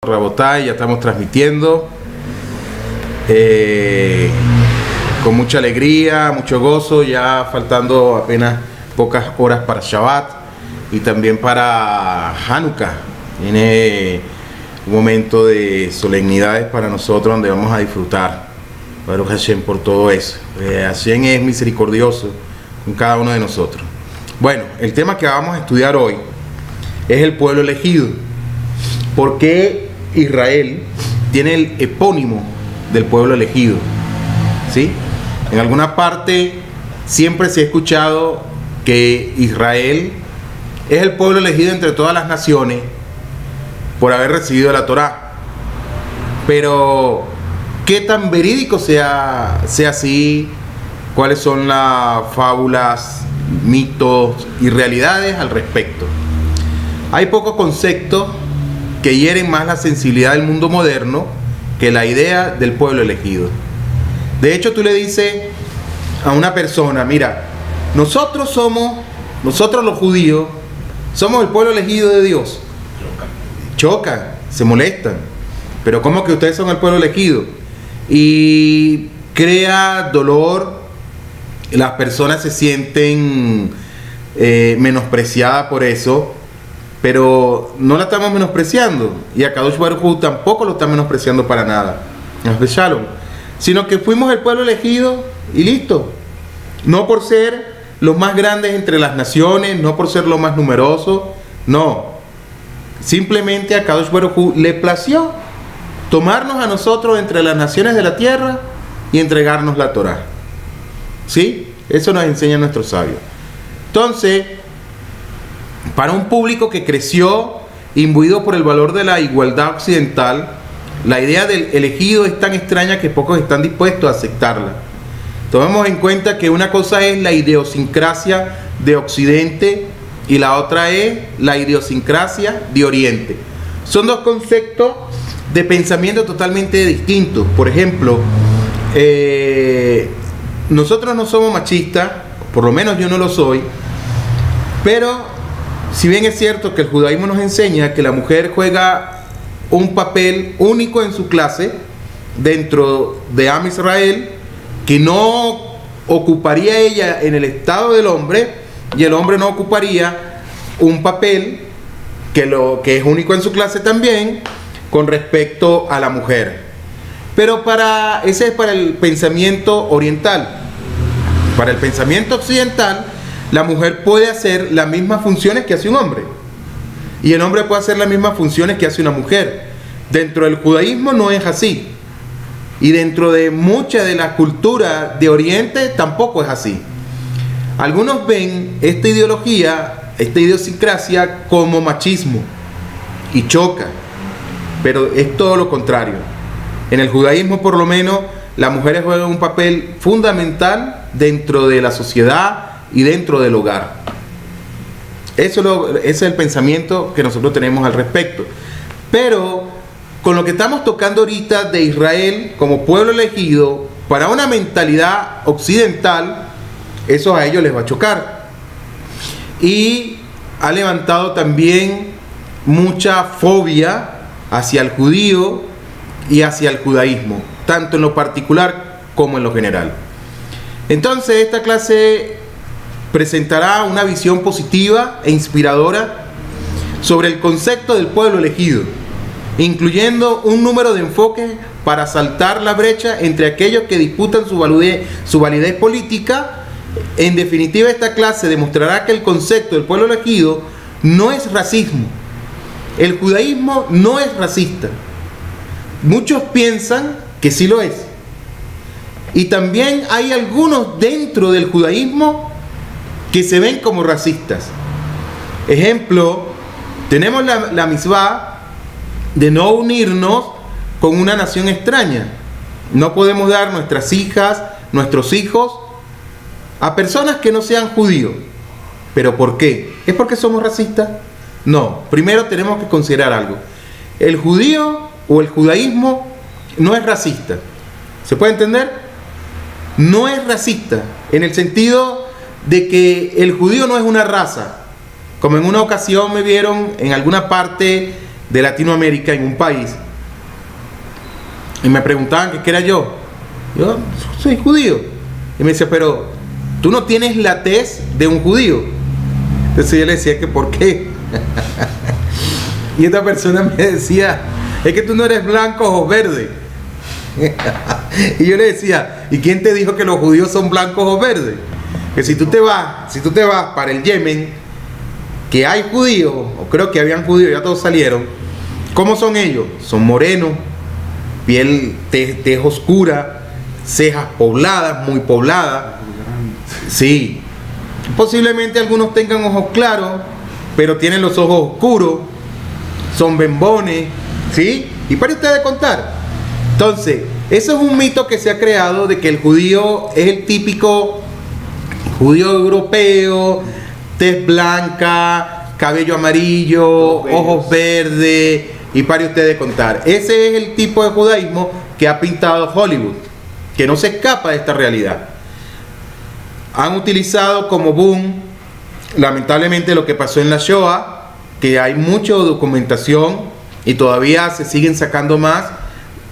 Rabotay, ya estamos transmitiendo con mucha alegría, mucho gozo, ya faltando apenas pocas horas para Shabbat y también para Hanukkah. Viene un momento de solemnidades para nosotros donde vamos a disfrutar, Baruch Hashem, por todo eso. Hashem es misericordioso con cada uno de nosotros. Bueno, el tema que vamos a estudiar hoy es el pueblo elegido. ¿Por qué Israel tiene el epónimo del pueblo elegido? ¿Sí? En alguna parte siempre se ha escuchado que Israel es el pueblo elegido entre todas las naciones por haber recibido la Torá. Pero ¿qué tan verídico sea así? ¿Cuáles son las fábulas, mitos y realidades al respecto? Hay pocos conceptos que hieren más la sensibilidad del mundo moderno que la idea del pueblo elegido. De hecho, tú le dices a una persona: mira, nosotros los judíos, somos el pueblo elegido de Dios. Chocan, se molestan. Pero ¿cómo que ustedes son el pueblo elegido? Y crea dolor, las personas se sienten menospreciadas por eso. Pero no la estamos menospreciando, y a Kadosh Baruj Hu tampoco lo está menospreciando para nada, sino que fuimos el pueblo elegido y listo. No por ser los más grandes entre las naciones, no por ser los más numerosos, no. Simplemente a Kadosh Baruj Hu le plació tomarnos a nosotros entre las naciones de la tierra y entregarnos la Torá. ¿Sí? Eso nos enseña nuestros sabios. Entonces, para un público que creció imbuido por el valor de la igualdad occidental, la idea del elegido es tan extraña que pocos están dispuestos a aceptarla. Tomemos en cuenta que una cosa es la idiosincrasia de Occidente y la otra es la idiosincrasia de Oriente. Son dos conceptos de pensamiento totalmente distintos. Por ejemplo, nosotros no somos machistas, por lo menos yo no lo soy, pero si bien es cierto que el judaísmo nos enseña que la mujer juega un papel único en su clase dentro de Am Israel, que no ocuparía ella en el estado del hombre, y el hombre no ocuparía un papel que es único en su clase también con respecto a la mujer. Pero ese es para el pensamiento oriental. Para el pensamiento occidental, la mujer puede hacer las mismas funciones que hace un hombre, y el hombre puede hacer las mismas funciones que hace una mujer. Dentro del judaísmo no es así, y dentro de muchas de las culturas de Oriente tampoco es así. Algunos ven esta ideología, esta idiosincrasia, como machismo y choca, pero es todo lo contrario. En el judaísmo, por lo menos, las mujeres juegan un papel fundamental dentro de la sociedad y dentro del hogar. Ese es el pensamiento que nosotros tenemos al respecto. Pero con lo que estamos tocando ahorita de Israel como pueblo elegido, para una mentalidad occidental, eso a ellos les va a chocar. Y ha levantado también mucha fobia hacia el judío y hacia el judaísmo, tanto en lo particular como en lo general. Entonces, esta clase presentará una visión positiva e inspiradora sobre el concepto del pueblo elegido, incluyendo un número de enfoques para saltar la brecha entre aquellos que disputan su validez política. En definitiva, esta clase demostrará que el concepto del pueblo elegido no es racismo. El judaísmo no es racista. Muchos piensan que sí lo es. Y también hay algunos dentro del judaísmo que se ven como racistas. Ejemplo, tenemos la mitzvah de no unirnos con una nación extraña. No podemos dar nuestras hijas, nuestros hijos a personas que no sean judíos. ¿Pero por qué? ¿Es porque somos racistas? No. Primero tenemos que considerar algo. El judío o el judaísmo no es racista. ¿Se puede entender? No es racista en el sentido de que el judío no es una raza. Como en una ocasión me vieron en alguna parte de Latinoamérica en un país y me preguntaban que qué era yo. Yo soy judío. Y me decía, pero tú no tienes la tez de un judío. Entonces yo le decía que ¿por qué? Y esta persona me decía, es que tú no eres blanco o verde. Y yo le decía, ¿y quién te dijo que los judíos son blancos o verdes? Que si tú te vas para el Yemen, que hay judíos, o creo que habían judíos, ya todos salieron. ¿Cómo son ellos? Son morenos, piel, tez oscura, cejas pobladas, muy pobladas. Sí, posiblemente algunos tengan ojos claros, pero tienen los ojos oscuros, son bembones, ¿sí? Y para ustedes contar. Entonces, eso es un mito que se ha creado de que el judío es el típico judío europeo, tez blanca, cabello amarillo, ojos verdes, y para ustedes contar. Ese es el tipo de judaísmo que ha pintado Hollywood, que no se escapa de esta realidad. Han utilizado como boom, lamentablemente, lo que pasó en la Shoah, que hay mucha documentación y todavía se siguen sacando más,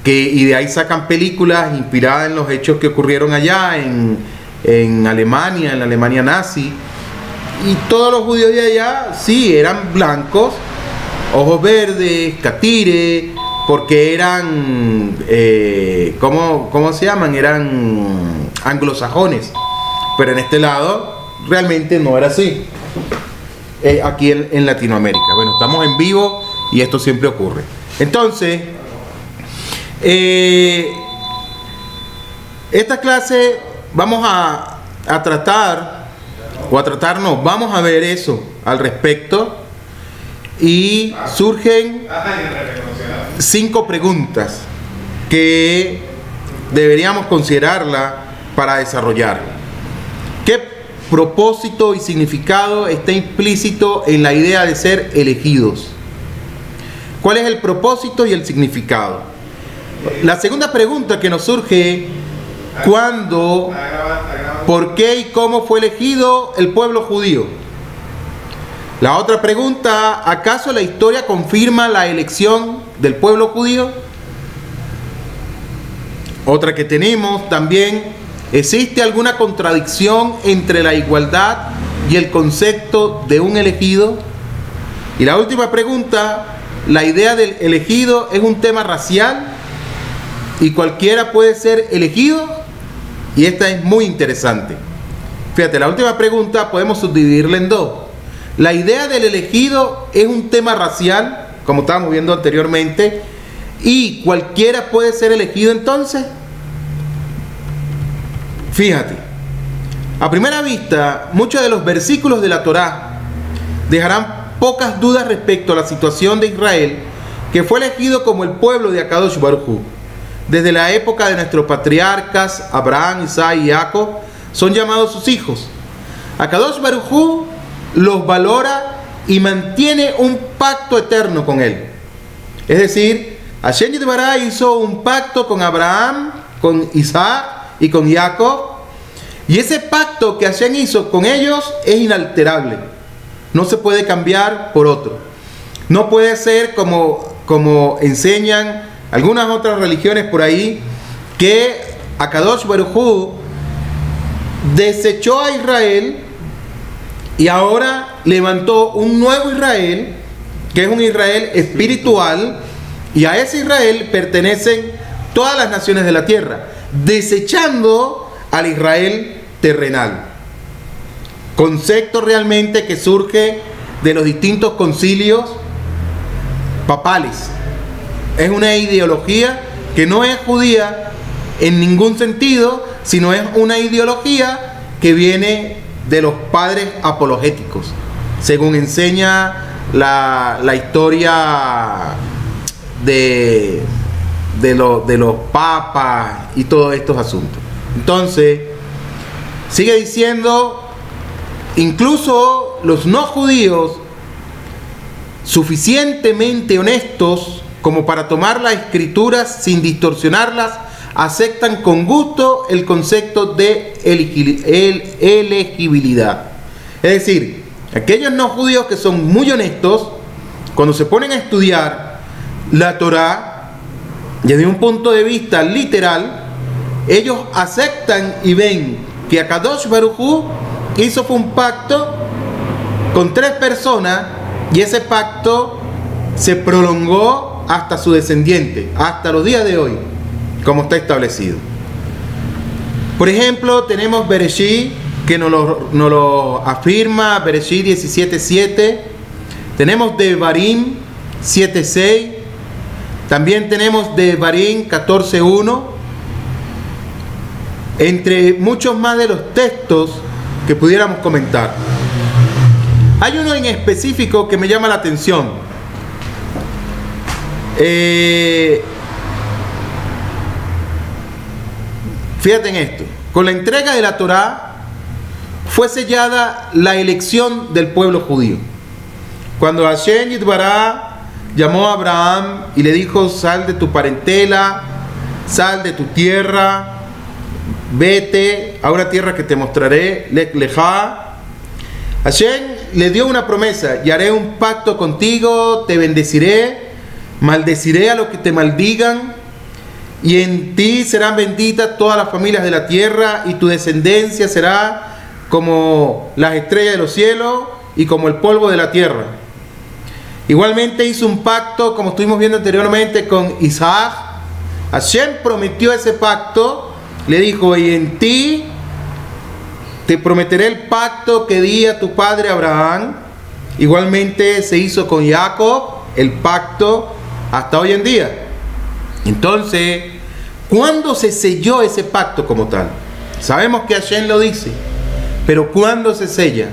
y de ahí sacan películas inspiradas en los hechos que ocurrieron allá en Alemania, en la Alemania nazi. Y todos los judíos de allá, sí, eran blancos, ojos verdes, catires, porque eran, ¿cómo se llaman? Eran anglosajones. Pero en este lado, realmente no era así. Aquí en Latinoamérica. Bueno, estamos en vivo y esto siempre ocurre. Entonces, esta clase vamos a tratarnos, vamos a ver eso al respecto, y surgen 5 preguntas que deberíamos considerarla para desarrollar. ¿Qué propósito y significado está implícito en la idea de ser elegidos? ¿Cuál es el propósito y el significado? La segunda pregunta que nos surge: ¿cuándo, por qué y cómo fue elegido el pueblo judío? La otra pregunta: ¿acaso la historia confirma la elección del pueblo judío? Otra que tenemos también: ¿existe alguna contradicción entre la igualdad y el concepto de un elegido? Y la última pregunta: ¿la idea del elegido es un tema racial y cualquiera puede ser elegido? Y esta es muy interesante. Fíjate, la última pregunta podemos subdividirla en 2. ¿La idea del elegido es un tema racial, como estábamos viendo anteriormente, y cualquiera puede ser elegido entonces? Fíjate, a primera vista, muchos de los versículos de la Torá dejarán pocas dudas respecto a la situación de Israel, que fue elegido como el pueblo de Akadosh Baruj Hu. Desde la época de nuestros patriarcas, Abraham, Isaac y Jacob, son llamados sus hijos. Akadosh Baruj Hu los valora y mantiene un pacto eterno con él. Es decir, Hashem Yitbaraj hizo un pacto con Abraham, con Isaac y con Jacob, y ese pacto que Hashem hizo con ellos es inalterable. No se puede cambiar por otro. No puede ser como enseñan algunas otras religiones por ahí, que Akadosh Baruj Hu desechó a Israel y ahora levantó un nuevo Israel, que es un Israel espiritual, y a ese Israel pertenecen todas las naciones de la tierra, desechando al Israel terrenal. Concepto realmente que surge de los distintos concilios papales. Es una ideología que no es judía en ningún sentido, sino es una ideología que viene de los padres apologéticos, según enseña la historia de los papas y todos estos asuntos. Entonces, sigue diciendo, incluso los no judíos suficientemente honestos como para tomar las escrituras sin distorsionarlas, aceptan con gusto el concepto de elegibilidad. Es decir, aquellos no judíos que son muy honestos, cuando se ponen a estudiar la Torá, desde un punto de vista literal, ellos aceptan y ven que Akadosh Baruj Hu hizo un pacto con 3 personas y ese pacto se prolongó hasta su descendiente, hasta los días de hoy, como está establecido. Por ejemplo, tenemos Bereshit, que nos lo afirma, Bereshit 17:7. Tenemos Devarim 7:6. También tenemos Devarim 14:1. Entre muchos más de los textos que pudiéramos comentar. Hay uno en específico que me llama la atención. Fíjate en esto. Con la entrega de la Torá fue sellada la elección del pueblo judío. Cuando Hashem Yitbará llamó a Abraham y le dijo: sal de tu parentela, sal de tu tierra, vete a una tierra que te mostraré, Lech Lejá. Hashem le dio una promesa: y haré un pacto contigo, te bendeciré, maldeciré a los que te maldigan, y en ti serán benditas todas las familias de la tierra, y tu descendencia será como las estrellas de los cielos y como el polvo de la tierra. Igualmente hizo un pacto, como estuvimos viendo anteriormente, con Isaac. Hashem prometió ese pacto, le dijo: y en ti te prometeré el pacto que di a tu padre Abraham. Igualmente se hizo con Jacob el pacto hasta hoy en día. Entonces, ¿cuándo se selló ese pacto como tal? Sabemos que Hashem lo dice, pero ¿cuándo se sella?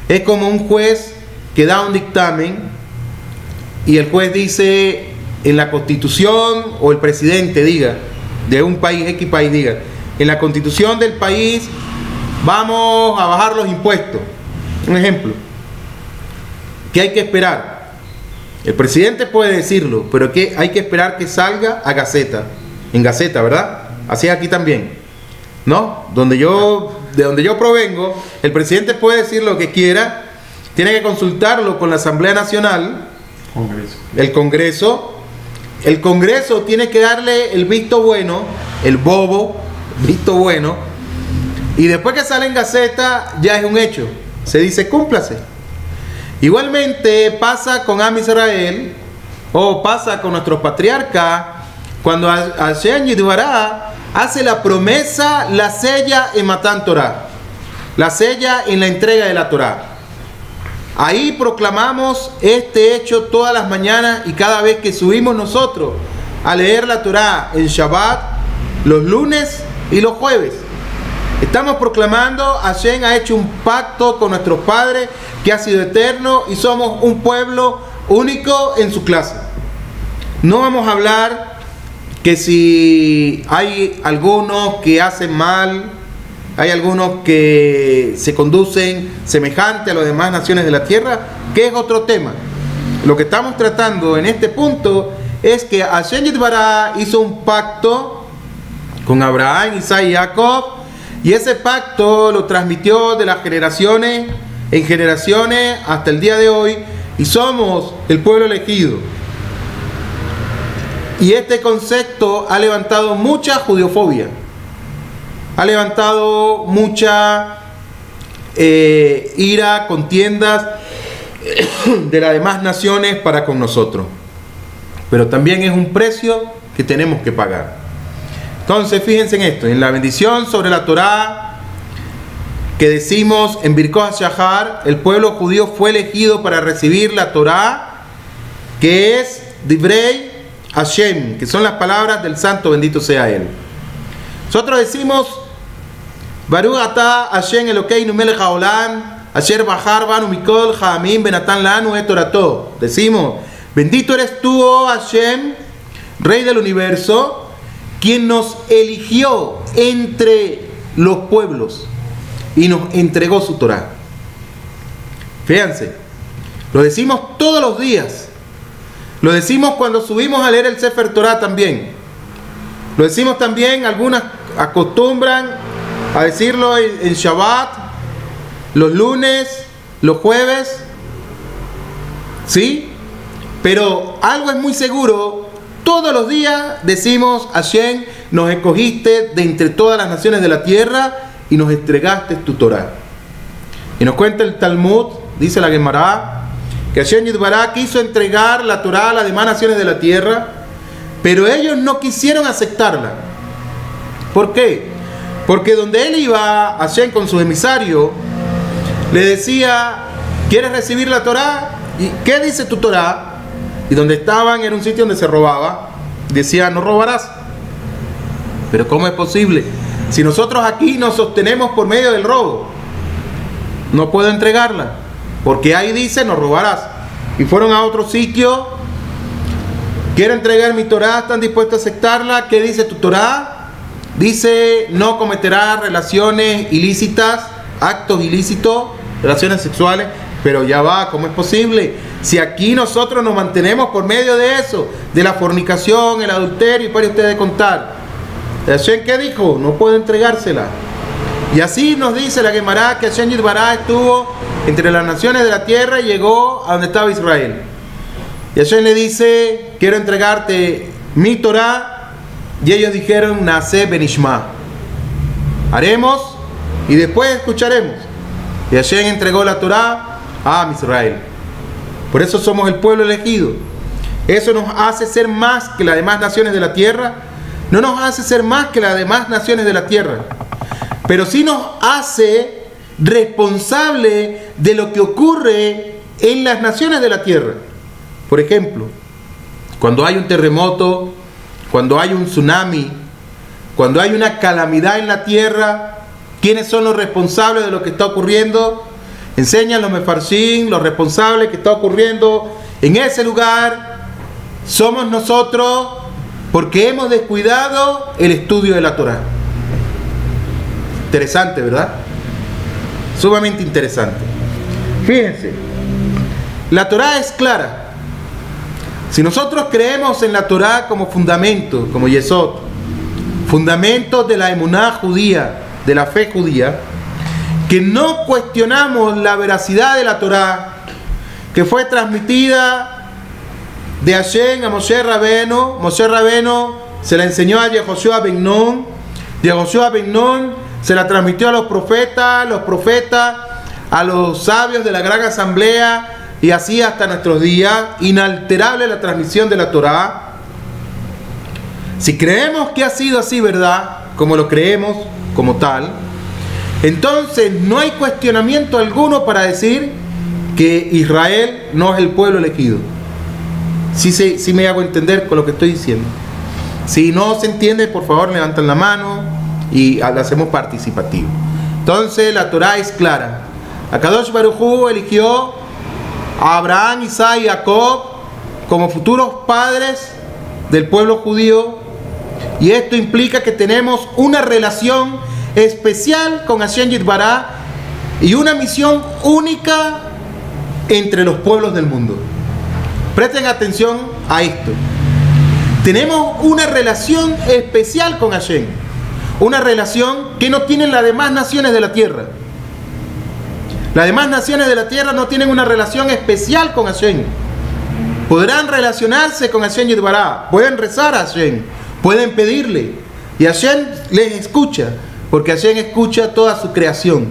Es como un juez que da un dictamen y el juez dice en la constitución, o el presidente diga, de un país, X país, diga, en la constitución del país vamos a bajar los impuestos. Un ejemplo. ¿Qué hay que esperar? El presidente puede decirlo, pero que hay que esperar que salga a Gaceta. En Gaceta, ¿verdad? Así es aquí también, ¿no? De donde yo provengo, el presidente puede decir lo que quiera, tiene que consultarlo con la Asamblea Nacional, el Congreso. El Congreso tiene que darle el visto bueno, el bobo, visto bueno, y después que sale en Gaceta ya es un hecho, se dice cúmplase. Igualmente pasa con Am Israel, o pasa con nuestros patriarcas, cuando Hashem Yitbará hace la promesa, la sella en Matan Torah, la sella en la entrega de la Torah. Ahí proclamamos este hecho todas las mañanas y cada vez que subimos nosotros a leer la Torah en Shabbat, los lunes y los jueves. Estamos proclamando: Hashem ha hecho un pacto con nuestros padres que ha sido eterno y somos un pueblo único en su clase. No vamos a hablar que si hay algunos que hacen mal, hay algunos que se conducen semejante a las demás naciones de la tierra, que es otro tema. Lo que estamos tratando en este punto es que Hashem Yitbará hizo un pacto con Abraham, Isaac y Jacob, y ese pacto lo transmitió de las generaciones en generaciones hasta el día de hoy, y somos el pueblo elegido. Y este concepto ha levantado mucha judiofobia, ha levantado mucha ira, contiendas de las demás naciones para con nosotros. Pero también es un precio que tenemos que pagar. Entonces, fíjense en esto, en la bendición sobre la Torá que decimos en Birkot HaShahar, el pueblo judío fue elegido para recibir la Torá, que es Divrei Hashem, que son las palabras del Santo, bendito sea Él. Nosotros decimos: Baruch atah Hashem Elokeinu melech haolam, asher bachar banu mikol ha'amim benatan lanu et torato. Decimos: bendito eres tú, oh Hashem, Rey del universo, quien nos eligió entre los pueblos y nos entregó su Torá. Fíjense, lo decimos todos los días. Lo decimos cuando subimos a leer el Sefer Torah también. Lo decimos también, algunas acostumbran a decirlo en Shabbat, los lunes, los jueves. ¿Sí? Pero algo es muy seguro, todos los días decimos: Hashem, nos escogiste de entre todas las naciones de la tierra y nos entregaste tu Torah. Y nos cuenta el Talmud, dice la Gemara, que Hashem Yitbaraj quiso entregar la Torah a las demás naciones de la tierra, pero ellos no quisieron aceptarla. ¿Por qué? Porque donde él iba, Hashem con su emisario, le decía: ¿quieres recibir la Torah? ¿Y qué dice tu Torah? Y donde estaban era un sitio donde se robaba. Decía: no robarás. Pero ¿cómo es posible? Si nosotros aquí nos sostenemos por medio del robo, no puedo entregarla, porque ahí dice: no robarás. Y fueron a otro sitio: quiero entregar mi Torah, ¿están dispuestos a aceptarla? ¿Qué dice tu Torah? Dice: no cometerás relaciones ilícitas, actos ilícitos, relaciones sexuales. Pero ya va, ¿cómo es posible? Si aquí nosotros nos mantenemos por medio de eso, de la fornicación, el adulterio, y para ustedes contar. Hashem, ¿qué dijo? No puedo entregársela. Y así nos dice la Gemara que Hashem Yitbaraj estuvo entre las naciones de la tierra y llegó a donde estaba Israel. Y Hashem le dice: quiero entregarte mi Torah. Y ellos dijeron: Naaseh benishma, haremos y después escucharemos. Y Hashem entregó la Torah a Israel. Por eso somos el pueblo elegido. Eso nos hace ser más que las demás naciones de la tierra. No nos hace ser más que las demás naciones de la tierra, pero sí nos hace responsable de lo que ocurre en las naciones de la tierra. Por ejemplo, cuando hay un terremoto, cuando hay un tsunami, cuando hay una calamidad en la tierra, ¿quiénes son los responsables de lo que está ocurriendo? Enseñan los mefarshim, los responsables que está ocurriendo en ese lugar somos nosotros, porque hemos descuidado el estudio de la Torah. Interesante, ¿verdad? Sumamente interesante. Fíjense, la Torah es clara. Si nosotros creemos en la Torah como fundamento, como yesod, fundamento de la emuná judía, de la fe judía, que no cuestionamos la veracidad de la Torah, que fue transmitida de Hashem a Moshe Rabbeinu. Moshe Rabbeinu se la enseñó a Yehoshua ben Nun, Yehoshua ben Nun se la transmitió a los profetas a los sabios de la gran asamblea, y así hasta nuestros días, inalterable la transmisión de la Torah. Si creemos que ha sido así, ¿verdad?, como lo creemos como tal, entonces no hay cuestionamiento alguno para decir que Israel no es el pueblo elegido. Sí me hago entender con lo que estoy diciendo. Si no se entiende, por favor levantan la mano y la hacemos participativo. Entonces la Torah es clara. Akadosh Baruj Hu eligió a Abraham, Isaac y Jacob como futuros padres del pueblo judío, y esto implica que tenemos una relación especial con Hashem Yitbaraj y una misión única entre los pueblos del mundo. Presten atención a esto. Tenemos una relación especial con Hashem, una relación que no tienen las demás naciones de la tierra. Las demás naciones de la tierra no tienen una relación especial con Hashem. Podrán relacionarse con Hashem Yitbaraj, pueden rezar a Hashem, pueden pedirle, y Hashem les escucha, porque Hashem escucha toda su creación.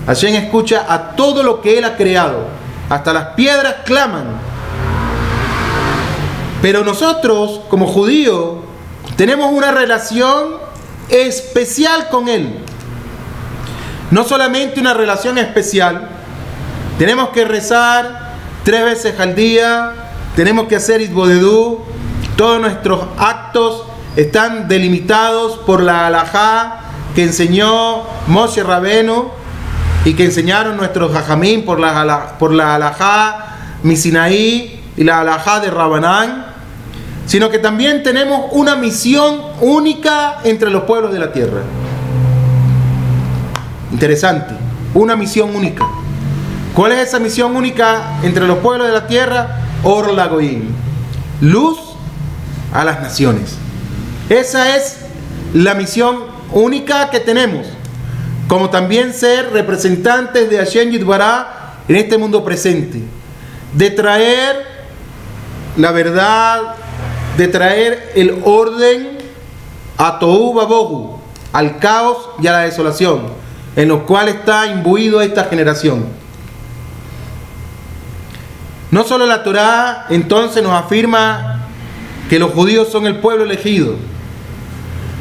Hashem escucha a todo lo que Él ha creado. Hasta las piedras claman. Pero nosotros, como judíos, tenemos una relación especial con Él. No solamente una relación especial, tenemos que rezar 3 veces al día, tenemos que hacer Itbodedú, todos nuestros actos están delimitados por la halajá que enseñó Moshe Rabbeinu y que enseñaron nuestros jajamín, por la halajá Misinaí y la halajá de Rabanán, sino que también tenemos una misión única entre los pueblos de la tierra. Interesante, una misión única. ¿Cuál es esa misión única entre los pueblos de la tierra? Or Lagoim, luz a las naciones. Esa es la misión única que tenemos, como también ser representantes de Hashem Yitbaraj en este mundo presente, de traer la verdad, de traer el orden a Tohu Vabohu, al caos y a la desolación, en los cuales está imbuido esta generación. No solo la Torá entonces nos afirma que los judíos son el pueblo elegido.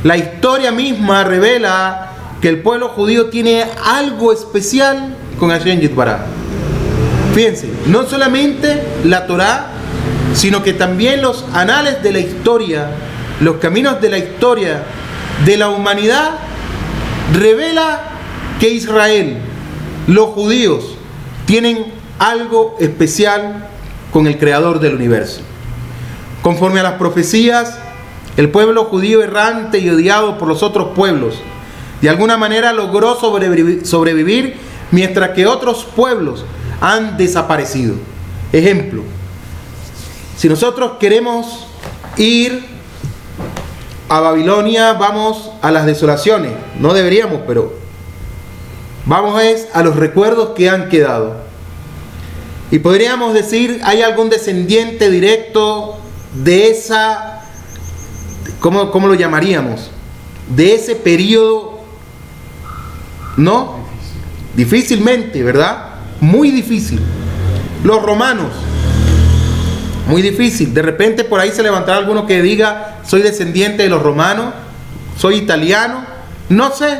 La historia misma revela que el pueblo judío tiene algo especial con Hashem Yitbaraj. Fíjense, no solamente la Torá, sino que también los anales de la historia, los caminos de la historia de la humanidad, revela que Israel, los judíos, tienen algo especial con el Creador del universo. Conforme a las profecías, el pueblo judío errante y odiado por los otros pueblos, de alguna manera logró sobrevivir, mientras que otros pueblos han desaparecido. Ejemplo, si nosotros queremos ir a Babilonia, vamos a las desolaciones. No deberíamos, pero vamos a los recuerdos que han quedado. Y podríamos decir, ¿hay algún descendiente directo de esa, ¿cómo lo llamaríamos? De ese periodo? No, difícilmente, ¿verdad? Muy difícil. Los romanos, muy difícil. De repente por ahí se levantará alguno que diga, soy descendiente de los romanos, soy italiano, no sé.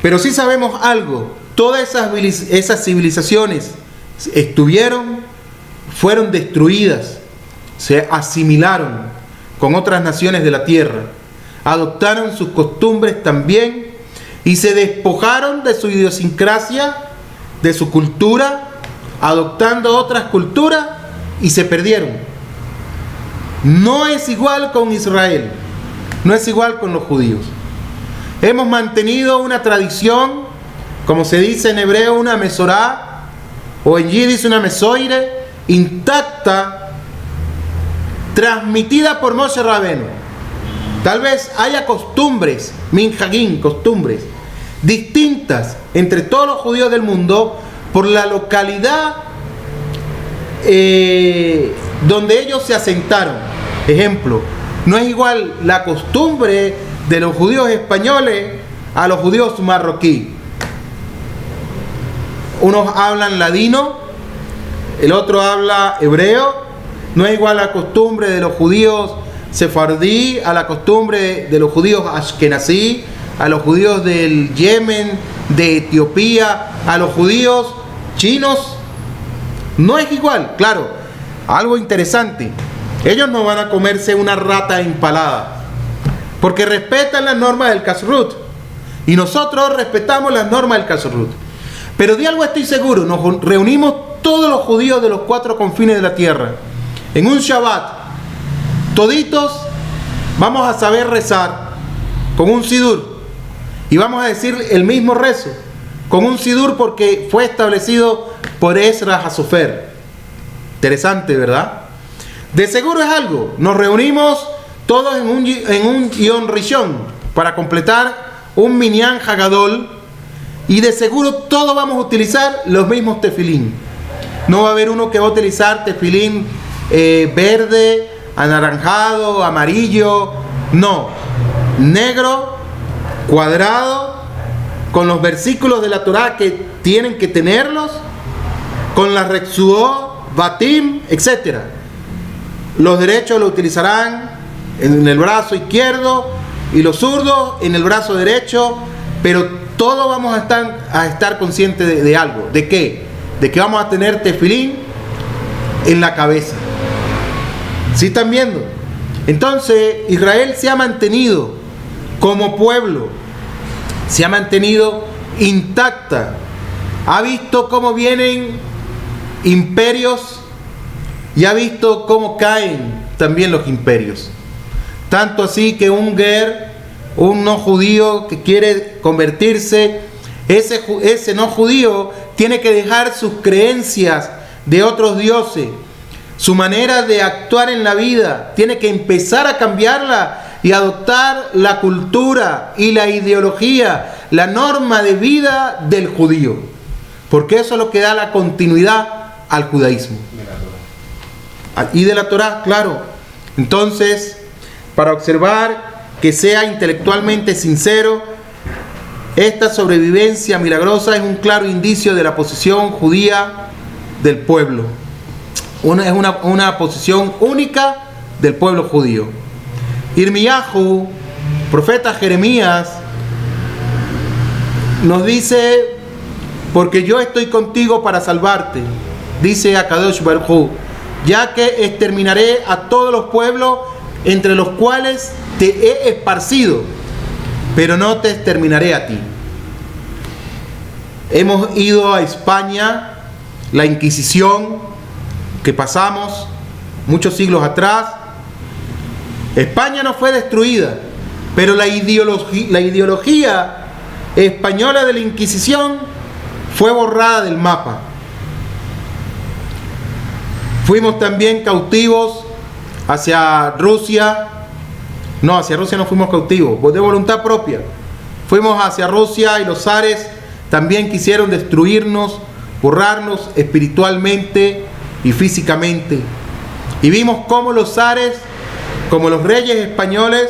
Pero sí sabemos algo, todas esas civilizaciones fueron destruidas, se asimilaron con otras naciones de la tierra, adoptaron sus costumbres también y se despojaron de su idiosincrasia, de su cultura, adoptando otras culturas y se perdieron. No es igual con Israel, no es igual con los judíos. Hemos mantenido una tradición, como se dice en hebreo, una mesorá, o en yiddish una mesoire, intacta, transmitida por Moshe Rabenu. Tal vez haya costumbres, minhagim, costumbres, distintas entre todos los judíos del mundo por la localidad donde ellos se asentaron. Ejemplo, no es igual la costumbre de los judíos españoles a los judíos marroquíes. Unos hablan ladino, el otro habla hebreo. No es igual la costumbre de los judíos sefardí a la costumbre de los judíos ashkenazí, a los judíos del Yemen, de Etiopía, a los judíos chinos. No es igual, claro. Algo interesante, ellos no van a comerse una rata empalada porque respetan las normas del kashrut y nosotros respetamos las normas del kashrut. Pero de algo estoy seguro, nos reunimos todos los judíos de los 4 confines de la tierra en un Shabbat, toditos vamos a saber rezar con un sidur y vamos a decir el mismo rezo con un sidur porque fue establecido por Ezra Hasofer. Interesante, ¿verdad? De seguro es algo, nos reunimos todos en un Yom Rishon para completar un Minyan Hagadol y de seguro todos vamos a utilizar los mismos tefilín. No va a haber uno que va a utilizar tefilín verde, anaranjado, amarillo, no, negro, cuadrado, con los versículos de la Torá que tienen que tenerlos, con la Retsuot, Batim, etc. Los derechos lo utilizarán en el brazo izquierdo y los zurdos en el brazo derecho, pero todos vamos a estar conscientes de algo. ¿De qué? De que vamos a tener tefilín en la cabeza. ¿Sí están viendo? Entonces Israel se ha mantenido como pueblo, se ha mantenido intacta, ha visto cómo vienen imperios y ha visto cómo caen también los imperios. Tanto así que un no judío que quiere convertirse, ese no judío tiene que dejar sus creencias de otros dioses, su manera de actuar en la vida, tiene que empezar a cambiarla y adoptar la cultura y la ideología, la norma de vida del judío, porque eso es lo que da la continuidad al judaísmo. Y de la Torá, claro. Entonces, para observar que sea intelectualmente sincero, esta sobrevivencia milagrosa es un claro indicio de la posición judía del pueblo. Es una posición única del pueblo judío. Irmiyahu, profeta Jeremías, nos dice: porque yo estoy contigo para salvarte, dice Akadosh Baruj Hu, ya que exterminaré a todos los pueblos entre los cuales te he esparcido, pero no te exterminaré a ti. Hemos ido a España, la Inquisición que pasamos muchos siglos atrás. España no fue destruida, pero la ideología española de la Inquisición fue borrada del mapa. Fuimos también cautivos hacia Rusia. No, hacia Rusia no fuimos cautivos, de voluntad propia. Fuimos hacia Rusia y los zares también quisieron destruirnos, borrarnos espiritualmente y físicamente. Y vimos cómo los zares, como los reyes españoles,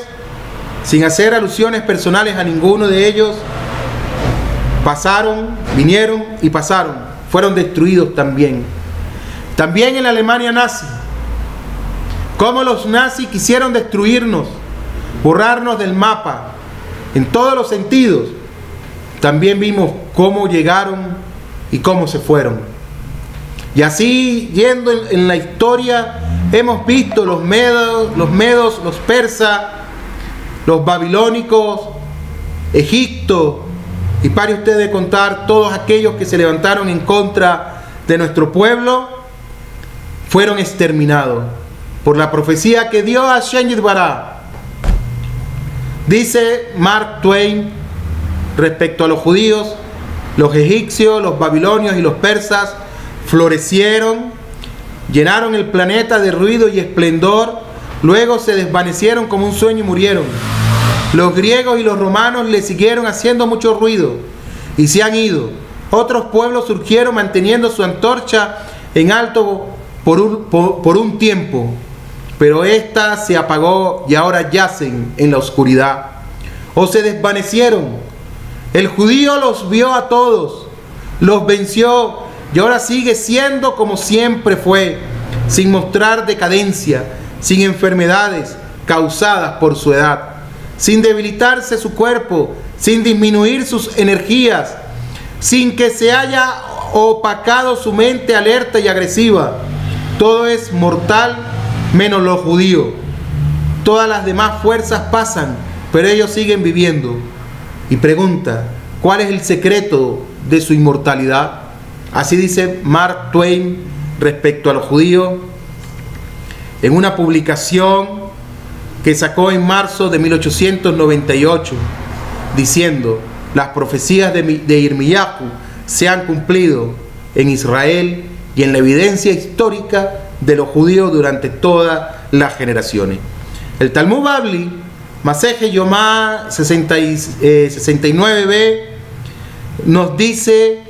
sin hacer alusiones personales a ninguno de ellos, pasaron, vinieron y pasaron, fueron destruidos también. También en la Alemania nazi, cómo los nazis quisieron destruirnos, borrarnos del mapa, en todos los sentidos. También vimos cómo llegaron y cómo se fueron. Y así, yendo en la historia, hemos visto los medos, los persas, los babilónicos, Egipto, y pare usted de contar todos aquellos que se levantaron en contra de nuestro pueblo, fueron exterminados por la profecía que dio Hashem Yitbaraj. Dice Mark Twain respecto a los judíos: los egipcios, los babilonios y los persas florecieron, llenaron el planeta de ruido y esplendor, luego se desvanecieron como un sueño y murieron. Los griegos y los romanos le siguieron haciendo mucho ruido y se han ido. Otros pueblos surgieron manteniendo su antorcha en alto por un tiempo, pero ésta se apagó y ahora yacen en la oscuridad o se desvanecieron. El judío los vio a todos, los venció y ahora sigue siendo como siempre fue, sin mostrar decadencia, sin enfermedades causadas por su edad, sin debilitarse su cuerpo, sin disminuir sus energías, sin que se haya opacado su mente alerta y agresiva. Todo es mortal menos los judíos. Todas las demás fuerzas pasan, pero ellos siguen viviendo. Y pregunta: ¿cuál es el secreto de su inmortalidad? Así dice Mark Twain respecto a los judíos en una publicación que sacó en marzo de 1898, diciendo: las profecías de Irmiyahu se han cumplido en Israel y en la evidencia histórica de los judíos durante todas las generaciones. El Talmud Bavli, Maseje Yomá 69b, nos dice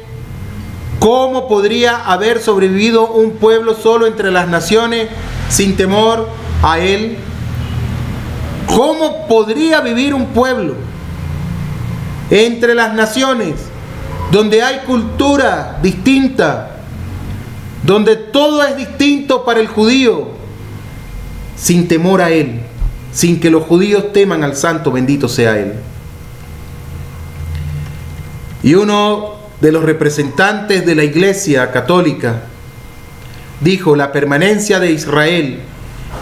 cómo podría haber sobrevivido un pueblo solo entre las naciones sin temor a él. ¿Cómo podría vivir un pueblo entre las naciones donde hay cultura distinta, donde todo es distinto para el judío, sin temor a él, sin que los judíos teman al santo, bendito sea él? Y uno de los representantes de la Iglesia Católica dijo: la permanencia de Israel,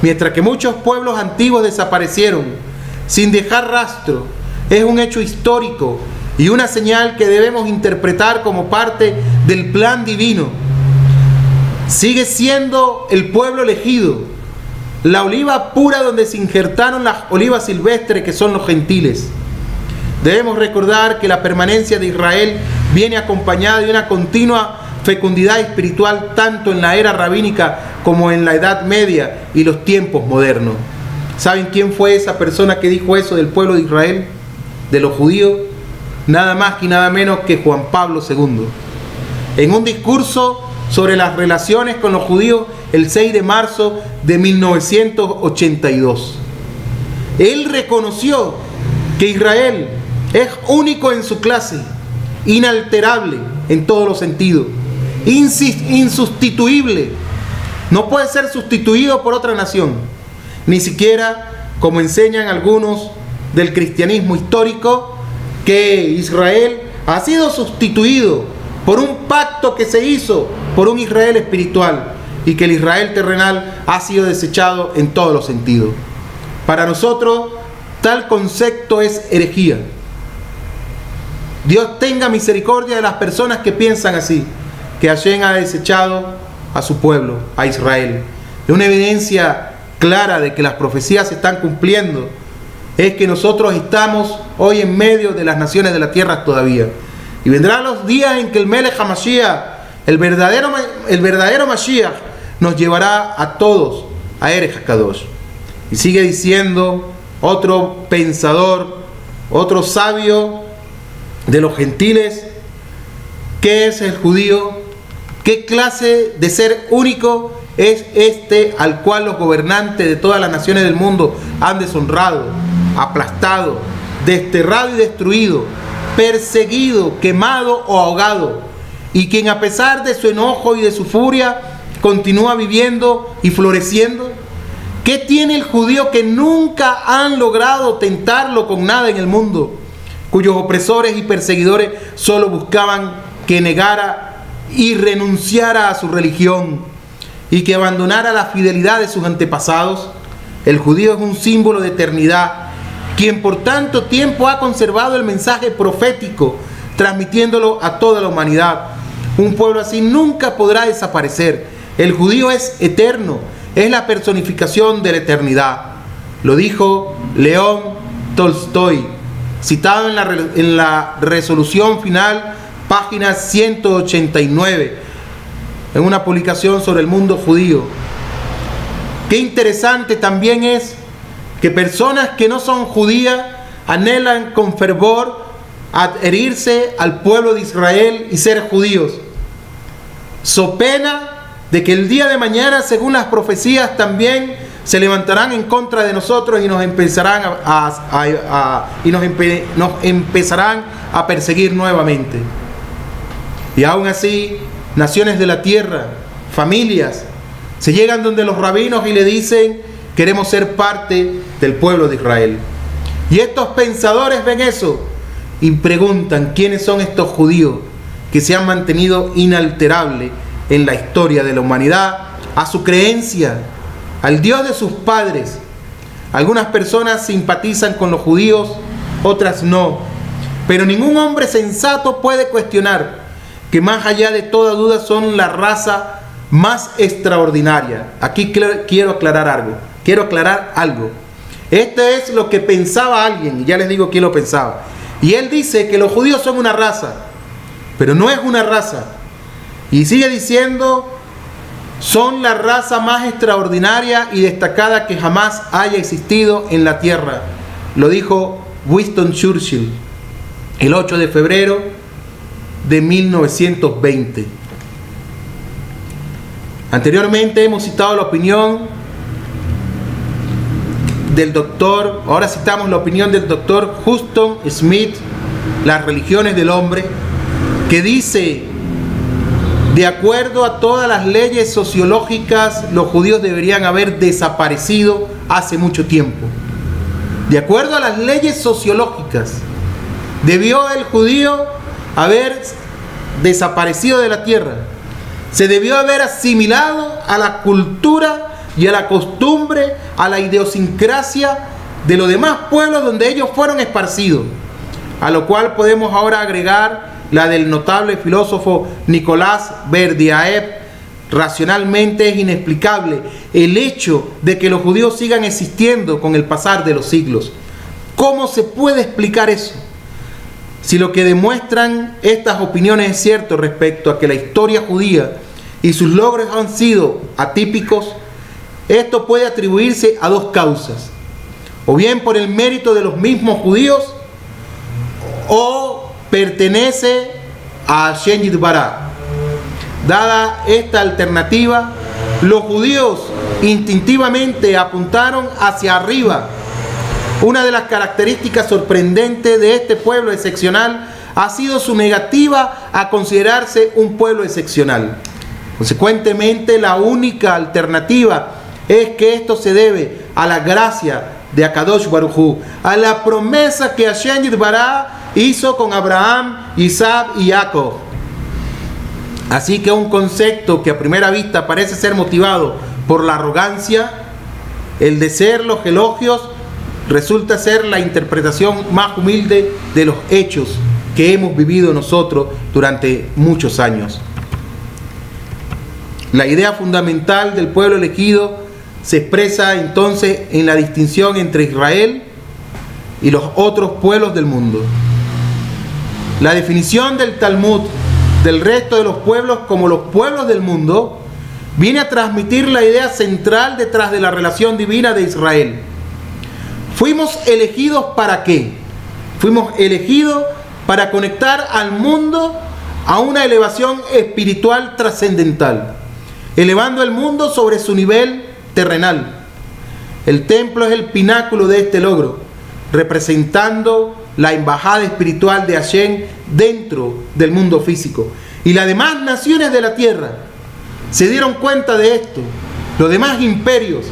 mientras que muchos pueblos antiguos desaparecieron sin dejar rastro, es un hecho histórico y una señal que debemos interpretar como parte del plan divino. Sigue siendo el pueblo elegido, la oliva pura donde se injertaron las olivas silvestres que son los gentiles. Debemos recordar que la permanencia de Israel viene acompañada de una continua fecundidad espiritual tanto en la era rabínica como en la Edad Media y los tiempos modernos. ¿Saben quién fue esa persona que dijo eso del pueblo de Israel, de los judíos? Nada más y nada menos que Juan Pablo II. En un discurso sobre las relaciones con los judíos el 6 de marzo de 1982. Él reconoció que Israel es único en su clase, inalterable en todos los sentidos, insustituible. No puede ser sustituido por otra nación, ni siquiera como enseñan algunos del cristianismo histórico, que Israel ha sido sustituido por un pacto que se hizo por un Israel espiritual, y que el Israel terrenal ha sido desechado en todos los sentidos. Para nosotros, tal concepto es herejía. Dios tenga misericordia de las personas que piensan así, que Hashem ha desechado a su pueblo, a Israel. Es una evidencia clara de que las profecías se están cumpliendo, es que nosotros estamos hoy en medio de las naciones de la tierra todavía. Y vendrán los días en que el Melech HaMashiach, el verdadero Mashiach, nos llevará a todos a Eretz HaKadosh. Y sigue diciendo otro pensador, otro sabio de los gentiles: ¿qué es el judío? ¿Qué clase de ser único es este al cual los gobernantes de todas las naciones del mundo han deshonrado, aplastado, desterrado y destruido, perseguido, quemado o ahogado, y quien a pesar de su enojo y de su furia continúa viviendo y floreciendo? ¿Qué tiene el judío que nunca han logrado tentarlo con nada en el mundo, cuyos opresores y perseguidores solo buscaban que negara y renunciara a su religión y que abandonara la fidelidad de sus antepasados? El judío es un símbolo de eternidad, quien por tanto tiempo ha conservado el mensaje profético, transmitiéndolo a toda la humanidad. Un pueblo así nunca podrá desaparecer. El judío es eterno, es la personificación de la eternidad. Lo dijo León Tolstoy, citado en la resolución final, página 189, en una publicación sobre el mundo judío. Qué interesante también es que personas que no son judías anhelan con fervor adherirse al pueblo de Israel y ser judíos, so pena de que el día de mañana, según las profecías, también se levantarán en contra de nosotros y nos empezarán nos empezarán a perseguir nuevamente. Y aún así, naciones de la tierra, familias, se llegan donde los rabinos y le dicen: queremos ser parte del pueblo de Israel. Y estos pensadores ven eso y preguntan: ¿quiénes son estos judíos que se han mantenido inalterables en la historia de la humanidad a su creencia, al Dios de sus padres? Algunas personas simpatizan con los judíos, otras no, pero ningún hombre sensato puede cuestionar que más allá de toda duda son la raza más extraordinaria. Aquí quiero aclarar algo. Esto es lo que pensaba alguien, y ya les digo quién lo pensaba. Y él dice que los judíos son una raza, pero no es una raza. Y sigue diciendo: son la raza más extraordinaria y destacada que jamás haya existido en la tierra. Lo dijo Winston Churchill el 8 de febrero de 1920. Anteriormente hemos citado la opinión del doctor, ahora citamos la opinión del doctor Huston Smith, Las religiones del hombre, que dice: de acuerdo a todas las leyes sociológicas, los judíos deberían haber desaparecido hace mucho tiempo. De acuerdo a las leyes sociológicas, debió el judío haber desaparecido de la tierra. Se debió haber asimilado a la cultura y a la costumbre, a la idiosincrasia de los demás pueblos donde ellos fueron esparcidos. A lo cual podemos ahora agregar la del notable filósofo Nicolás Berdyaev: racionalmente es inexplicable el hecho de que los judíos sigan existiendo con el pasar de los siglos. ¿Cómo se puede explicar eso? Si lo que demuestran estas opiniones es cierto respecto a que la historia judía y sus logros han sido atípicos, esto puede atribuirse a dos causas: o bien por el mérito de los mismos judíos, o pertenece a Hashem Yitbaraj. dada esta alternativa, los judíos instintivamente apuntaron hacia arriba. Una de las características sorprendentes de este pueblo excepcional ha sido su negativa a considerarse un pueblo excepcional. Consecuentemente, la única alternativa es que esto se debe a la gracia de Akadosh Baruj Hu, a la promesa que Hashem Yitbará hizo con Abraham, Isaac y Jacob. Así que un concepto que a primera vista parece ser motivado por la arrogancia, el de ser los elogios, resulta ser la interpretación más humilde de los hechos que hemos vivido nosotros durante muchos años. La idea fundamental del pueblo elegido se expresa entonces en la distinción entre Israel y los otros pueblos del mundo. La definición del Talmud del resto de los pueblos como los pueblos del mundo viene a transmitir la idea central detrás de la relación divina de Israel. ¿Fuimos elegidos para qué? Fuimos elegidos para conectar al mundo a una elevación espiritual trascendental, elevando el mundo sobre su nivel terrenal. El templo es el pináculo de este logro, representando la embajada espiritual de Hashem dentro del mundo físico. Y las demás naciones de la tierra se dieron cuenta de esto, los demás imperios,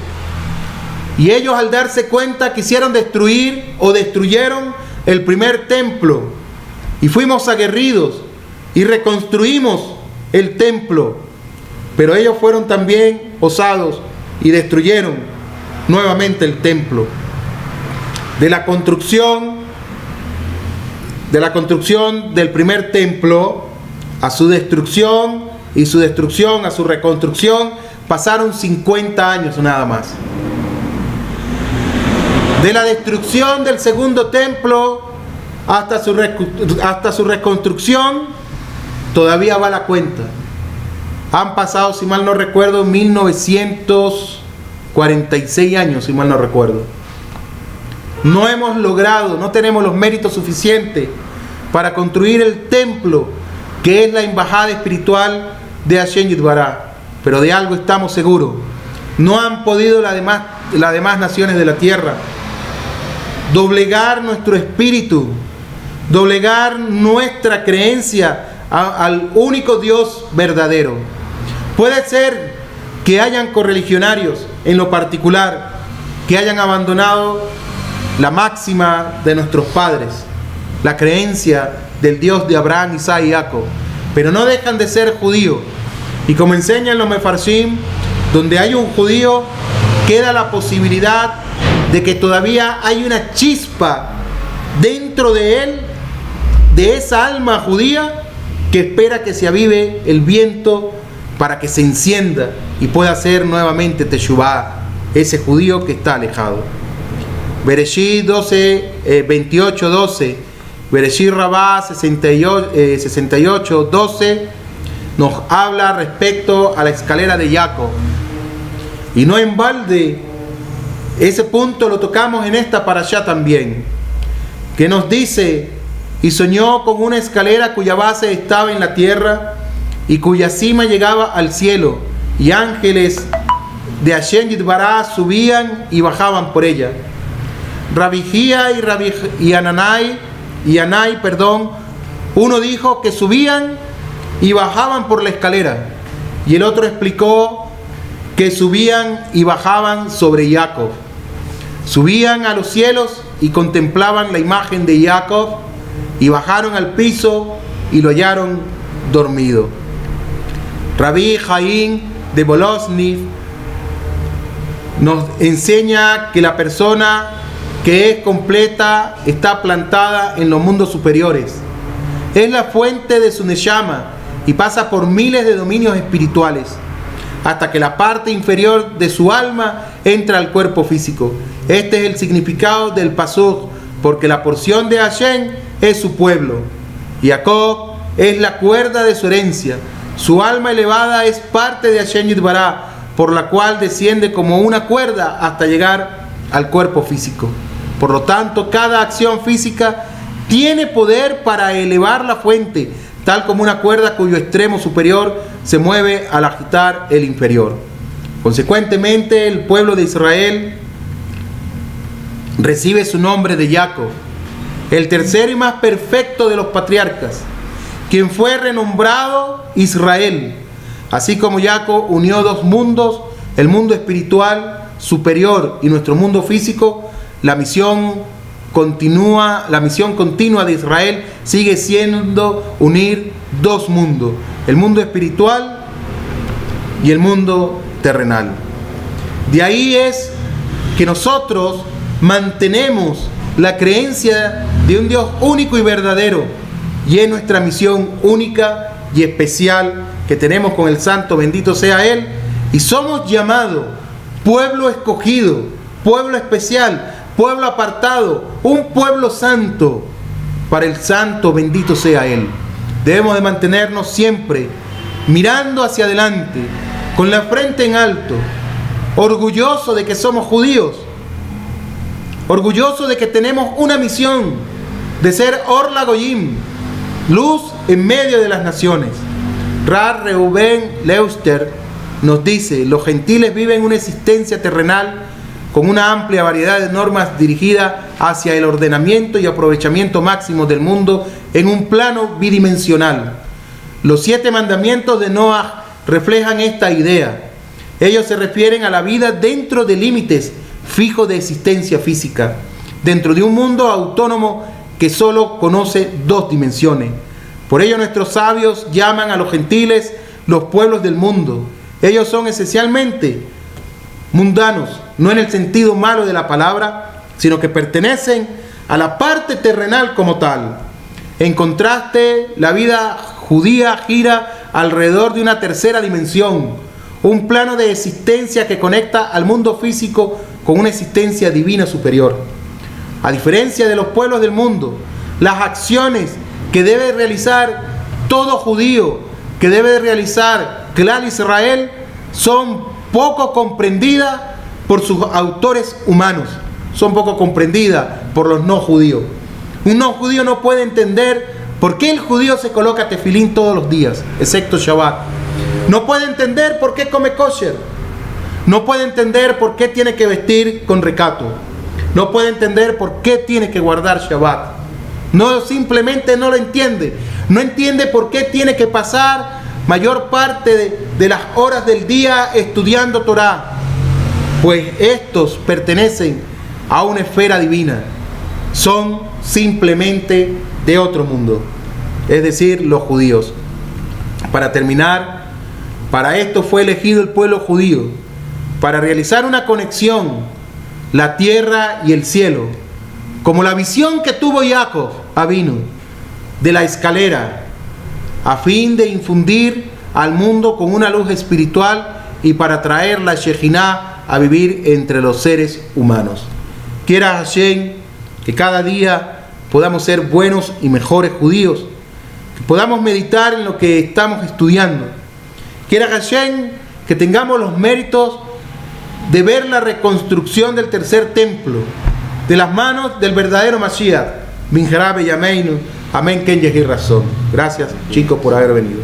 y ellos al darse cuenta quisieron destruir o destruyeron el primer templo, y fuimos aguerridos y reconstruimos el templo, pero ellos fueron también osados y destruyeron nuevamente el templo. De la construcción del primer templo a su destrucción, y su destrucción a su reconstrucción, pasaron 50 años nada más. De la destrucción del segundo templo hasta su reconstrucción, todavía va la cuenta. Han pasado, si mal no recuerdo, 1946 años, si mal no recuerdo. No hemos logrado, no tenemos los méritos suficientes para construir el templo que es la embajada espiritual de Hashem Yitbará. Pero de algo estamos seguros: no han podido las demás naciones de la tierra doblegar nuestro espíritu, doblegar nuestra creencia al único Dios verdadero. Puede ser que hayan correligionarios en lo particular que hayan abandonado la máxima de nuestros padres, la creencia del Dios de Abraham, Isaac y Jacob, pero no dejan de ser judíos. Y como enseñan los mefarshim, donde hay un judío queda la posibilidad de que todavía hay una chispa dentro de él, de esa alma judía, que espera que se avive el viento para que se encienda y pueda hacer nuevamente teshuvá, ese judío que está alejado. Bereshit 28:12, Bereshit Rabá 68:12 nos habla respecto a la escalera de Jacob. Y no en balde ese punto lo tocamos en esta parashá también, que nos dice: y soñó con una escalera cuya base estaba en la tierra y cuya cima llegaba al cielo, y ángeles de Hashem Yitbará subían y bajaban por ella. Rabijía y Anai, uno dijo que subían y bajaban por la escalera, y el otro explicó que subían y bajaban sobre Jacob. Subían a los cielos y contemplaban la imagen de Jacob, y bajaron al piso y lo hallaron dormido. Rabí Jaim de Bolosniv nos enseña que la persona que es completa está plantada en los mundos superiores. Es la fuente de su neshama y pasa por miles de dominios espirituales hasta que la parte inferior de su alma entra al cuerpo físico. Este es el significado del pasuk, porque la porción de Hashem es su pueblo. Jacob es la cuerda de su herencia. Su alma elevada es parte de Hashem Yitbará, por la cual desciende como una cuerda hasta llegar al cuerpo físico. Por lo tanto, cada acción física tiene poder para elevar la fuente, tal como una cuerda cuyo extremo superior se mueve al agitar el inferior. Consecuentemente, el pueblo de Israel recibe su nombre de Jacob, el tercero y más perfecto de los patriarcas, quien fue renombrado Israel. Así como Jacob unió dos mundos, el mundo espiritual superior y nuestro mundo físico, la misión continua de Israel sigue siendo unir dos mundos, el mundo espiritual y el mundo terrenal. De ahí es que nosotros mantenemos la creencia de un Dios único y verdadero, y es nuestra misión única y especial que tenemos con el Santo, bendito sea Él, y somos llamados pueblo escogido, pueblo especial, pueblo apartado, un pueblo santo para el Santo, bendito sea Él. Debemos de mantenernos siempre mirando hacia adelante, con la frente en alto, orgulloso de que somos judíos, orgulloso de que tenemos una misión de ser Or LaGoyim, luz en medio de las naciones. Rav Reuben Leuster nos dice: los gentiles viven una existencia terrenal con una amplia variedad de normas dirigidas hacia el ordenamiento y aprovechamiento máximo del mundo en un plano bidimensional. Los 7 mandamientos de Noah reflejan esta idea. Ellos se refieren a la vida dentro de límites fijos de existencia física, dentro de un mundo autónomo que solo conoce 2 dimensiones. Por ello nuestros sabios llaman a los gentiles los pueblos del mundo. Ellos son esencialmente mundanos, no en el sentido malo de la palabra, sino que pertenecen a la parte terrenal como tal. En contraste, la vida judía gira alrededor de una tercera dimensión, un plano de existencia que conecta al mundo físico con una existencia divina superior. A diferencia de los pueblos del mundo, las acciones que debe realizar todo judío, que debe realizar Clan Israel, son poco comprendidas por sus autores humanos, son poco comprendidas por los no judíos. Un no judío no puede entender por qué el judío se coloca tefilín todos los días, excepto Shabbat. No puede entender por qué come kosher. No puede entender por qué tiene que vestir con recato. No puede entender por qué tiene que guardar Shabbat. No, simplemente no lo entiende. No entiende por qué tiene que pasar mayor parte de las horas del día estudiando Torah, pues estos pertenecen a una esfera divina. Son simplemente de otro mundo, es decir, los judíos. Para terminar, para esto fue elegido el pueblo judío, para realizar una conexión, la tierra y el cielo, como la visión que tuvo Jacob Avinu de la escalera, a fin de infundir al mundo con una luz espiritual y para traer la Shejinah a vivir entre los seres humanos. Quiera Hashem que cada día podamos ser buenos y mejores judíos, que podamos meditar en lo que estamos estudiando. Quiera Hashem que tengamos los méritos de ver la reconstrucción del tercer templo de las manos del verdadero Mashiach. Minjarabe Yameinu. Amén. Ken Yehi Razón. Gracias, chicos, por haber venido.